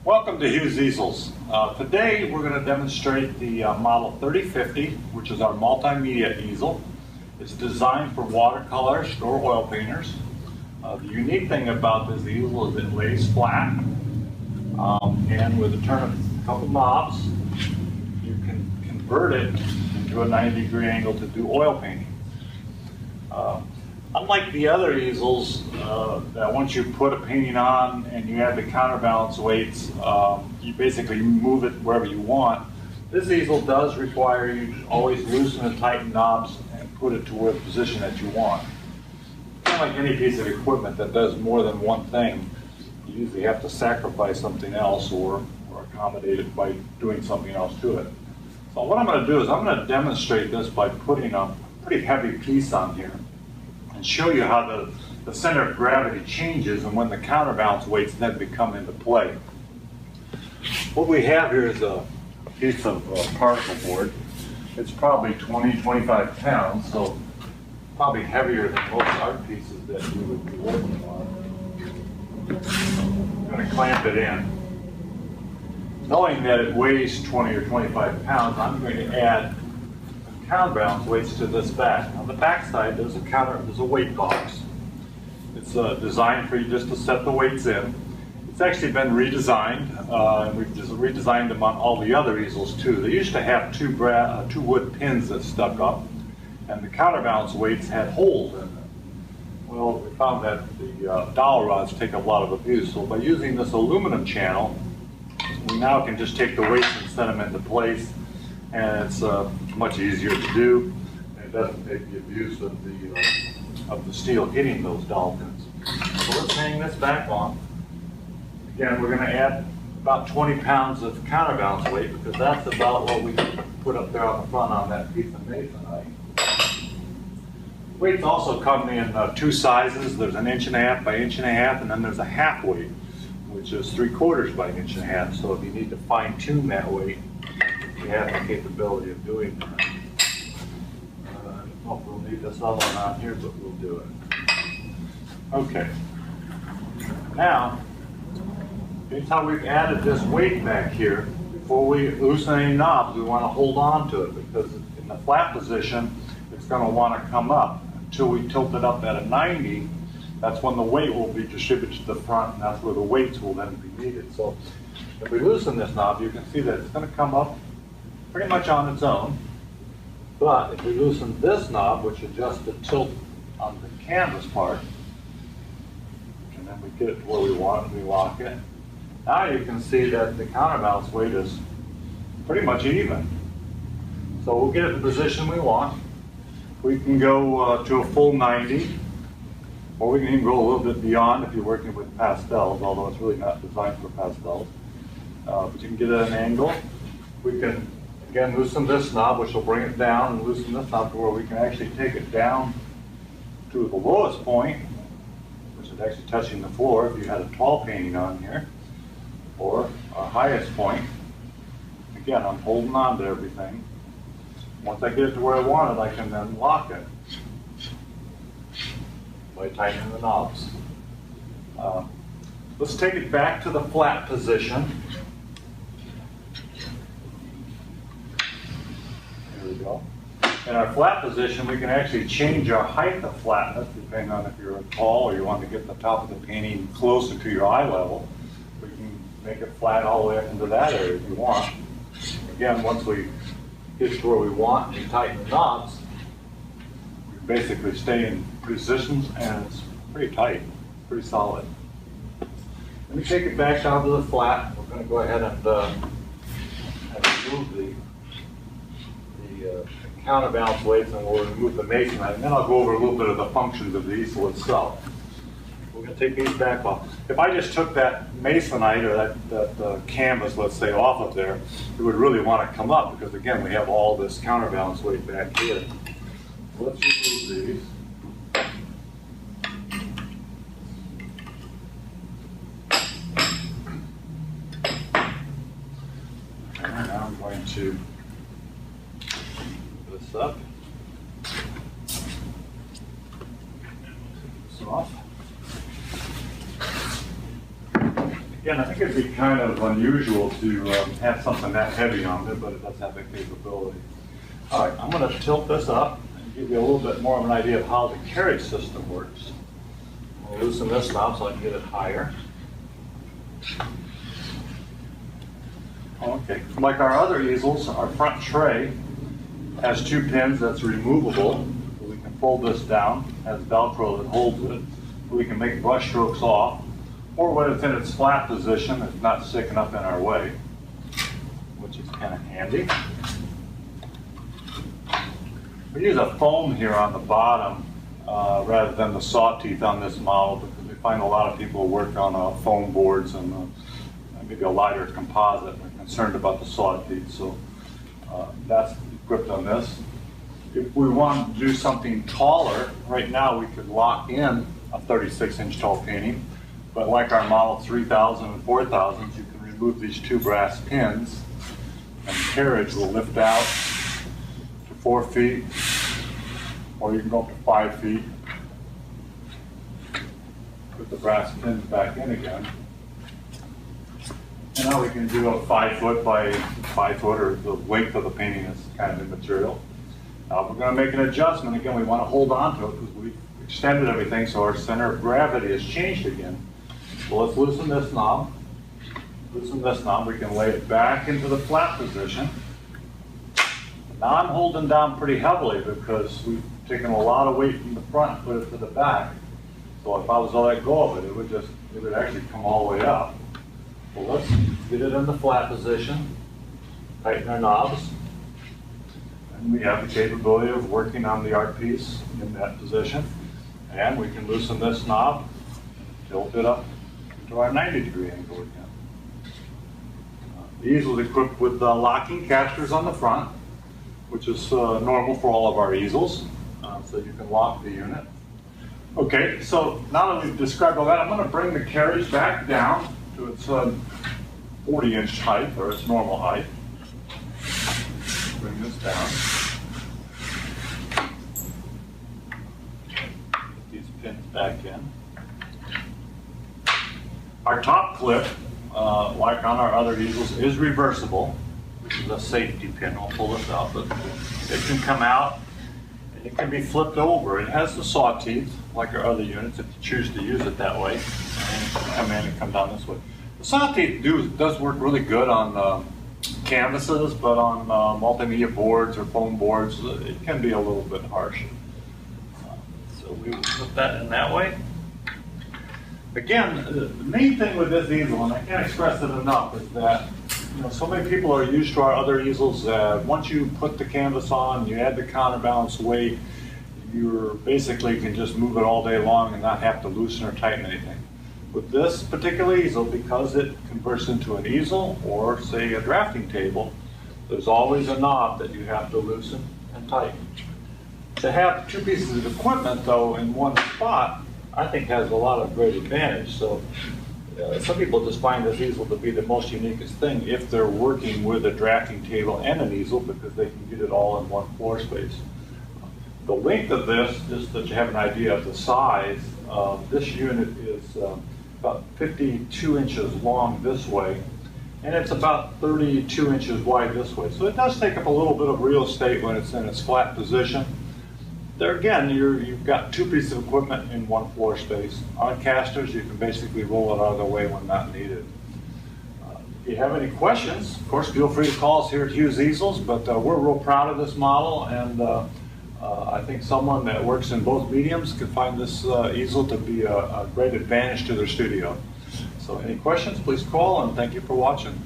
Welcome to Hughes Easels. Today we're going to demonstrate the model 3050, which is our multimedia easel. It's designed for watercolorists or oil painters. The unique thing about this easel is it lays flat, and with a turn of a couple knobs, you can convert it into a 90-degree angle to do oil painting. Unlike the other easels, that once you put a painting on and you add the counterbalance weights, you basically move it wherever you want. This easel does require you to always loosen and tighten knobs and put it to where the position that you want. Kind of like any piece of equipment that does more than one thing, you usually have to sacrifice something else or accommodate it by doing something else to it. So what I'm going to do is I'm going to demonstrate this by putting a pretty heavy piece on here and show you how the center of gravity changes and when the counterbalance weights then become into play. What we have here is a piece of particle board. It's probably 20-25 pounds, so probably heavier than most art pieces that we would be working on. I'm going to clamp it in. Knowing that it weighs 20 or 25 pounds, I'm going to add counterbalance weights to this back. On the back side, there's a weight box. It's designed for you just to set the weights in. It's actually been redesigned, and we've just redesigned them on all the other easels too. They used to have two wood pins that stuck up, and the counterbalance weights had holes in them. Well, we found that the dowel rods take a lot of abuse, so by using this aluminum channel, we now can just take the weights and set them into place, and it's much easier to do, and it doesn't take the abuse of the steel hitting those dowel pins. So let's hang this back on. Again, we're going to add about 20 pounds of counterbalance weight because that's about what we put up there on the front on that piece of masonite. Weights also come in two sizes. There's an 1.5 by 1.5 and then there's a half weight, which is 3/4 by 1.5. So if you need to fine tune that weight, we have the capability of doing that. I don't know if we'll need this other one on here, but we'll do it. Okay. Now, anytime we've added this weight back here, before we loosen any knobs, we want to hold on to it because in the flat position, it's going to want to come up. Until we tilt it up at a 90, that's when the weight will be distributed to the front, and that's where the weights will then be needed. So if we loosen this knob, you can see that it's going to come up pretty much on its own. But if we loosen this knob, which adjusts the tilt on the canvas part, and then we get it to where we want it, we lock it. Now you can see that the counterbalance weight is pretty much even. So we'll get it in the position we want. We can go to a full 90, or we can even go a little bit beyond if you're working with pastels, although it's really not designed for pastels. But you can get it at an angle. We can, again, loosen this knob, which will bring it down, and loosen this knob to where we can actually take it down to the lowest point, which is actually touching the floor if you had a tall painting on here, or our highest point. Again, I'm holding on to everything. Once I get it to where I want it, I can then lock it by tightening the knobs. Let's take it back to the flat position. There we go. In our flat position, we can actually change our height of flatness depending on if you're tall or you want to get the top of the painting closer to your eye level. We can make it flat all the way up into that area if you want. Again, once we get to where we want and tighten the knobs, we basically stay in positions and it's pretty tight, pretty solid. Let me take it back down to the flat. We're going to go ahead and remove the counterbalance weights, and we'll remove the masonite, and then I'll go over a little bit of the functions of the easel itself. We're going to take these back off. If I just took that masonite or that canvas, let's say, off of there, it would really want to come up because, again, we have all this counterbalance weight back here. Let's remove these. And now I'm going to put this up. This off. Again, I think it'd be kind of unusual to have something that heavy on it, but it does have the capability. All right, I'm going to tilt this up and give you a little bit more of an idea of how the carriage system works. I'll loosen this knob so I can get it higher. Okay, like our other easels, our front tray has 2 pins that's removable. We can fold this down, has Velcro that holds it. We can make brush strokes off, or when it's in its flat position, it's not sticking up in our way, which is kind of handy. We use a foam here on the bottom rather than the saw teeth on this model, because we find a lot of people work on foam boards and maybe a lighter composite. We're concerned about the saw teeth, so that's equipped on this. If we want to do something taller, right now we could lock in a 36-inch tall painting, but like our model 3000 and 4000s, you can remove these 2 brass pins, and the carriage will lift out to 4 feet, or you can go up to 5 feet. Put the brass pins back in again. And now we can do a 5 foot by 5 foot, or the length of the painting is kind of immaterial. Now we're going to make an adjustment. Again, we want to hold on to it because we've extended everything, so our center of gravity has changed again. So let's loosen this knob. Loosen this knob. We can lay it back into the flat position. Now I'm holding down pretty heavily because we've taken a lot of weight from the front and put it to the back. So if I was to let go of it, it would actually come all the way up. Well, let's get it in the flat position, tighten our knobs, and we have the capability of working on the art piece in that position. And we can loosen this knob, tilt it up to our 90-degree angle again. The easel is equipped with locking casters on the front, which is normal for all of our easels, so you can lock the unit. Okay, so now that we've described all that, I'm going to bring the carriage back down to its 40-inch height, or its normal height. Bring this down. Put these pins back in. Our top clip, like on our other easels, is reversible. This is a safety pin. I'll pull this out, but it can come out and it can be flipped over. It has the saw teeth, like our other units, if you choose to use it that way. And it can come in and come down this way. The saw teeth does work really good on canvases, but on multimedia boards or foam boards, it can be a little bit harsh. So we will put that in that way. Again, the main thing with this easel, and I can't express it enough, is that so many people are used to our other easels. Once you put the canvas on, you add the counterbalance weight, you basically can just move it all day long and not have to loosen or tighten anything. With this particular easel, because it converts into an easel or, say, a drafting table, there's always a knob that you have to loosen and tighten. To have 2 pieces of equipment, though, in one spot, I think has a lot of great advantage. So some people just find this easel to be the most uniquest thing if they're working with a drafting table and an easel, because they can get it all in one floor space. The length of this, just that you have an idea of the size, this unit is about 52 inches long this way, and it's about 32 inches wide this way. So it does take up a little bit of real estate when it's in its flat position. There again, you've got 2 pieces of equipment in one floor space. On casters, you can basically roll it out of the way when not needed. If you have any questions, of course, feel free to call us here at Hughes Easels, but we're real proud of this model, and I think someone that works in both mediums can find this easel to be a great advantage to their studio. So any questions, please call, and thank you for watching.